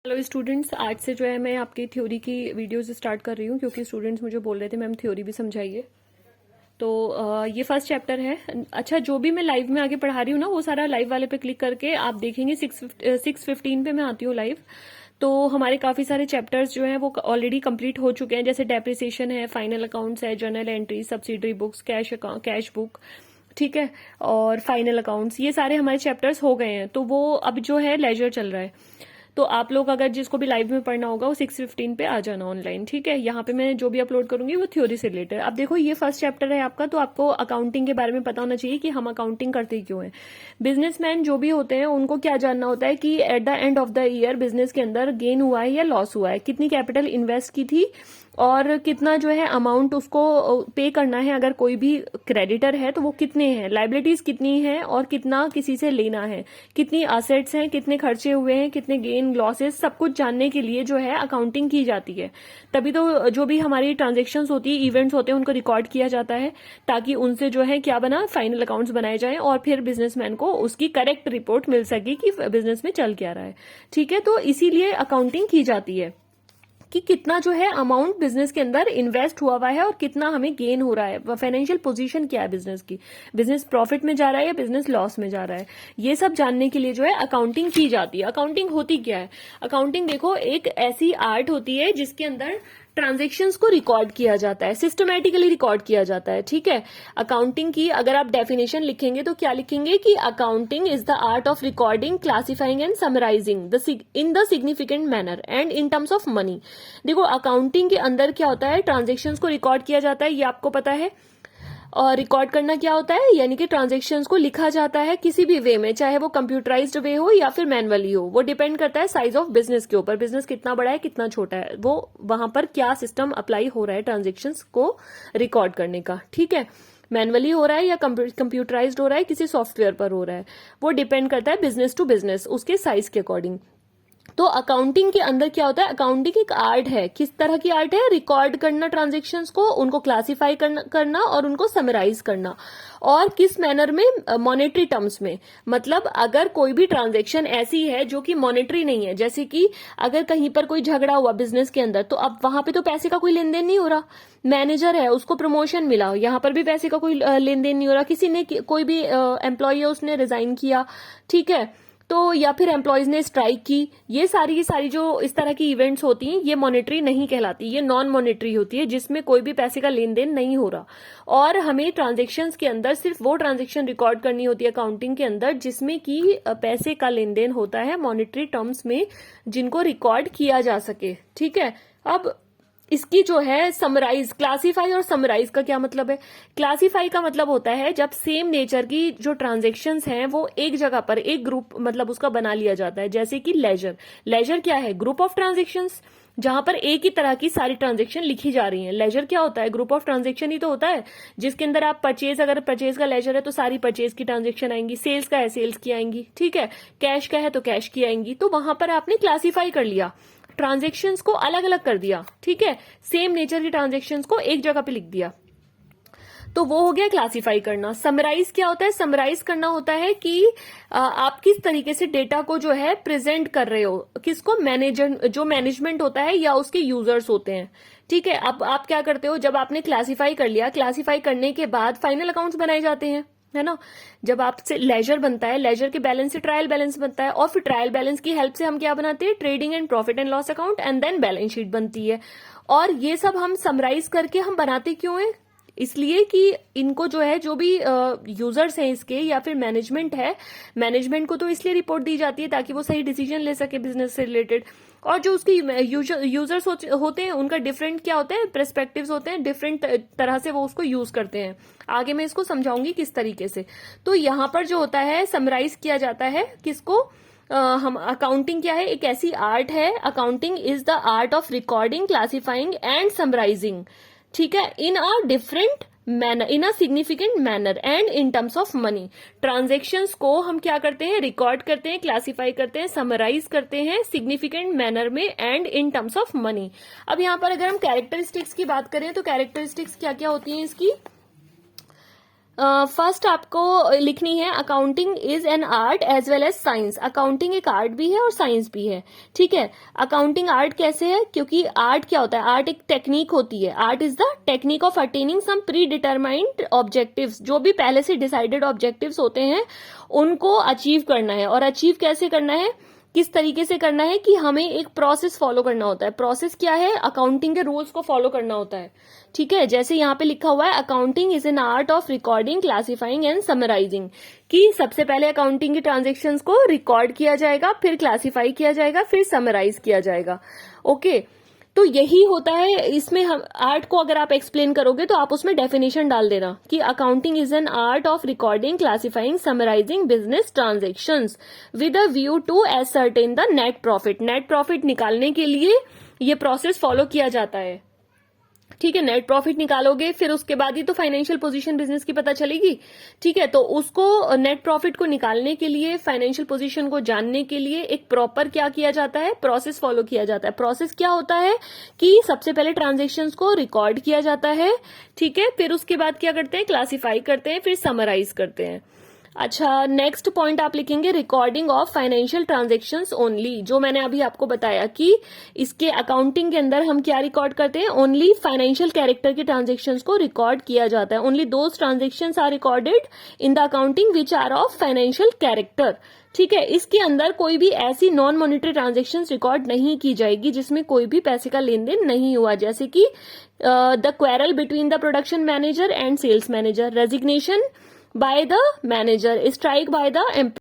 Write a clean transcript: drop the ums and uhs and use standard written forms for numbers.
Hello students, आज से जो है मैं आपकी थ्योरी की वीडियोस स्टार्ट कर रही हूँ क्योंकि स्टूडेंट्स मुझे बोल रहे थे मैम थ्योरी भी समझाइए। तो ये फर्स्ट चैप्टर है। अच्छा, जो भी मैं लाइव में आगे पढ़ा रही हूँ ना वो सारा लाइव वाले पे क्लिक करके आप देखेंगे 6:15 पे मैं आती हूँ लाइव। तो हमारे काफी सारे चैप्टर्स जो हैं वो ऑलरेडी कंप्लीट हो चुके हैं, जैसे डेप्रिसिएशन है, फाइनल अकाउंट्स है, journal entry, subsidiary books, cash book, ठीक है, और फाइनल अकाउंट्स, ये सारे हमारे चैप्टर्स हो गए हैं। तो वो अब जो है लेजर चल रहा है। तो आप लोग अगर जिसको भी लाइव में पढ़ना होगा वो 6:15 पे आ जाना ऑनलाइन, ठीक है। यहाँ पे मैं जो भी अपलोड करूंगी वो थ्योरी से रिलेटेड। अब देखो, ये फर्स्ट चैप्टर है आपका, तो आपको अकाउंटिंग के बारे में पता होना चाहिए कि हम अकाउंटिंग करते क्यों हैं। बिजनेसमैन जो भी होते हैं उनको क्या जानना होता है कि at the end of the year business के अंदर गेन हुआ है या लॉस हुआ है, कितनी कैपिटल इन्वेस्ट की थी और कितना जो है अमाउंट उसको पे करना है। अगर कोई भी क्रेडिटर है तो वो कितने हैं, लाइबिलिटीज कितनी है और कितना किसी से लेना है, कितनी असेट्स हैं, कितने खर्चे हुए हैं, कितने गेन लॉसेस, सब कुछ जानने के लिए जो है अकाउंटिंग की जाती है। तभी तो जो भी हमारी ट्रांजेक्शन्स होती है, इवेंट्स होते हैं, उनको रिकॉर्ड किया जाता है ताकि उनसे जो है क्या बना, फाइनल अकाउंट्स बनाए जाएं और फिर बिजनेसमैन को उसकी करेक्ट रिपोर्ट मिल सके कि बिजनेस में चल क्या रहा है, ठीक है। तो इसीलिए अकाउंटिंग की जाती है कि कितना जो है अमाउंट बिजनेस के अंदर इन्वेस्ट हुआ है और कितना हमें गेन हो रहा है, फाइनेंशियल पोजीशन क्या है बिजनेस की, बिजनेस प्रॉफिट में जा रहा है या बिजनेस लॉस में जा रहा है, ये सब जानने के लिए जो है अकाउंटिंग की जाती है। अकाउंटिंग होती क्या है? अकाउंटिंग देखो एक ऐसी आर्ट होती है जिसके अंदर ट्रांजेक्शन्स को रिकॉर्ड किया जाता है, सिस्टमैटिकली रिकॉर्ड किया जाता है, ठीक है। अकाउंटिंग की अगर आप डेफिनेशन लिखेंगे तो क्या लिखेंगे कि accounting is the art of recording, classifying and summarising in the significant manner and in terms of money. देखो, अकाउंटिंग के अंदर क्या होता है, ट्रांजेक्शन्स को रिकॉर्ड किया जाता है, ये आपको पता है। और रिकॉर्ड करना क्या होता है, यानी कि ट्रांजेक्शन्स को लिखा जाता है किसी भी वे में, चाहे वो कंप्यूटराइज्ड वे हो या फिर मैनुअली हो। वो डिपेंड करता है साइज ऑफ बिजनेस के ऊपर, बिजनेस कितना बड़ा है कितना छोटा है, वो वहां पर क्या सिस्टम अप्लाई हो रहा है ट्रांजेक्शन्स को रिकॉर्ड करने का, ठीक है। मैनुअली हो रहा है या कंप्यूटराइज्ड हो रहा है, किसी सॉफ्टवेयर पर हो रहा है, वो डिपेंड करता है बिजनेस टू बिजनेस, उसके साइज के अकॉर्डिंग। तो अकाउंटिंग के अंदर क्या होता है, अकाउंटिंग एक आर्ट है। किस तरह की आर्ट है? रिकॉर्ड करना ट्रांजेक्शन्स को, उनको क्लासिफाई करना और उनको समराइज करना। और किस मैनर में? मॉनेटरी टर्म्स में। मतलब अगर कोई भी ट्रांजेक्शन ऐसी है जो कि मॉनेटरी नहीं है, जैसे कि अगर कहीं पर कोई झगड़ा हुआ बिजनेस के अंदर, तो अब वहां पे तो पैसे का कोई लेन देन नहीं हो रहा। मैनेजर है, उसको प्रमोशन मिला, यहाँ पर भी पैसे का कोई लेन देन नहीं हो रहा। किसी ने, कोई भी एम्प्लॉय है उसने रिजाइन किया, ठीक है, तो या फिर एम्प्लॉयज ने स्ट्राइक की, ये सारी जो इस तरह की इवेंट्स होती हैं ये मॉनेटरी नहीं कहलाती, ये नॉन मॉनेटरी होती है जिसमें कोई भी पैसे का लेन देन नहीं हो रहा। और हमें ट्रांजेक्शन्स के अंदर सिर्फ वो ट्रांजेक्शन रिकॉर्ड करनी होती है अकाउंटिंग के अंदर जिसमें कि पैसे का लेन देन होता है मॉनेटरी टर्म्स में, जिनको रिकॉर्ड किया जा सके, ठीक है। अब इसकी जो है समराइज, क्लासीफाई और समराइज का क्या मतलब है? क्लासीफाई का मतलब होता है जब सेम नेचर की जो ट्रांजेक्शन्स हैं वो एक जगह पर, एक ग्रुप मतलब उसका बना लिया जाता है। जैसे कि लेजर, लेजर क्या है? ग्रुप ऑफ ट्रांजेक्शन्स जहां पर एक ही तरह की सारी ट्रांजेक्शन लिखी जा रही हैं। लेजर क्या होता है? ग्रुप ऑफ ट्रांजेक्शन ही तो होता है, जिसके अंदर आप परचेज, अगर परचेज का लेजर है तो सारी परचेज की ट्रांजेक्शन आएंगी, सेल्स का है सेल्स की आएंगी, ठीक है, कैश का है तो कैश की आएंगी। तो वहां पर आपने क्लासीफाई कर लिया, ट्रांजेक्शन्स को अलग अलग कर दिया, ठीक है, सेम नेचर की ट्रांजेक्शन्स को एक जगह पे लिख दिया, तो वो हो गया क्लासिफाई करना। समराइज क्या होता है? समराइज करना होता है कि आप किस तरीके से डेटा को जो है प्रेजेंट कर रहे हो, किसको? मैनेजर, जो मैनेजमेंट होता है या उसके यूजर्स होते हैं, ठीक है। अब आप क्या करते हो, जब आपने क्लासिफाई कर लिया, क्लासिफाई करने के बाद फाइनल अकाउंट्स बनाए जाते हैं, है ना। जब आपसे लेजर बनता है, लेजर के बैलेंस से ट्रायल बैलेंस बनता है, और फिर ट्रायल बैलेंस की हेल्प से हम क्या बनाते हैं? Trading and profit and loss account, and then balance sheet बनती है। और ये सब हम समराइज करके हम बनाते क्यों हैं? इसलिए कि इनको जो है, जो भी यूजर्स हैं इसके या फिर मैनेजमेंट है, मैनेजमेंट को तो इसलिए रिपोर्ट दी जाती है ताकि वो सही डिसीजन ले सके बिजनेस से रिलेटेड। और जो उसके यूजर्स होते हैं उनका डिफरेंट क्या होता है? पर्सपेक्टिव्स होते हैं, डिफरेंट तरह से वो उसको यूज करते हैं। आगे मैं इसको समझाऊंगी किस तरीके से। तो यहाँ पर जो होता है समराइज किया जाता है किसको? हम अकाउंटिंग क्या है? एक ऐसी आर्ट है, accounting is the art of recording, classifying and summarising, ठीक है, in a different manner, in a significant manner and in terms of money. Transactions को हम क्या करते हैं? रिकॉर्ड करते हैं, क्लासिफाई करते हैं, समराइज करते हैं सिग्निफिकेंट मैनर में and in terms of money. अब यहाँ पर अगर हम कैरेक्टरिस्टिक्स की बात करें तो कैरेक्टरिस्टिक्स क्या क्या होती हैं इसकी? फर्स्ट आपको लिखनी है accounting is an art as well as science. Accounting एक आर्ट भी है और साइंस भी है, ठीक है। अकाउंटिंग आर्ट कैसे है, क्योंकि आर्ट क्या होता है, आर्ट एक टेक्निक होती है। Art is the technique of attaining some predetermined objectives. जो भी पहले से डिसाइडेड ऑब्जेक्टिव्स होते हैं उनको अचीव करना है। और अचीव कैसे करना है, किस तरीके से करना है कि हमें एक प्रोसेस फॉलो करना होता है। प्रोसेस क्या है, अकाउंटिंग के रूल्स को फॉलो करना होता है, ठीक है। जैसे यहाँ पे लिखा हुआ है accounting is an art of recording, classifying and summarising, कि सबसे पहले अकाउंटिंग की ट्रांजेक्शन्स को रिकॉर्ड किया जाएगा, फिर क्लासिफाई किया जाएगा, फिर समराइज किया जाएगा। ओके, तो यही होता है इसमें। हम आर्ट को अगर आप एक्सप्लेन करोगे तो आप उसमें डेफिनेशन डाल देना कि accounting is an art of recording, classifying, summarising business transactions with a view to ascertain the net profit. Net profit निकालने के लिए ये प्रोसेस फॉलो किया जाता है, ठीक है। नेट प्रॉफिट निकालोगे फिर उसके बाद ही तो फाइनेंशियल पोजीशन बिजनेस की पता चलेगी, ठीक है। तो उसको नेट प्रॉफिट को निकालने के लिए, फाइनेंशियल पोजीशन को जानने के लिए एक प्रॉपर क्या किया जाता है, प्रोसेस फॉलो किया जाता है। प्रोसेस क्या होता है कि सबसे पहले ट्रांजेक्शन्स को रिकॉर्ड किया जाता है, ठीक है। फिर उसके बाद क्या करते हैं, क्लासिफाई करते हैं, फिर समराइज करते हैं। अच्छा, नेक्स्ट पॉइंट आप लिखेंगे recording of financial transactions only. जो मैंने अभी आपको बताया कि इसके अकाउंटिंग के अंदर हम क्या रिकॉर्ड करते हैं, ओनली फाइनेंशियल कैरेक्टर के ट्रांजेक्शन्स को रिकॉर्ड किया जाता है। Only those transactions are recorded in the accounting which are of financial character, ठीक है। इसके अंदर कोई भी ऐसी नॉन मॉनिटरी ट्रांजेक्शन्स रिकॉर्ड नहीं की जाएगी जिसमें कोई भी पैसे का लेन देन नहीं हुआ, जैसे कि the quarrel between the production manager and sales manager, resignation by the manager, strike by the employee।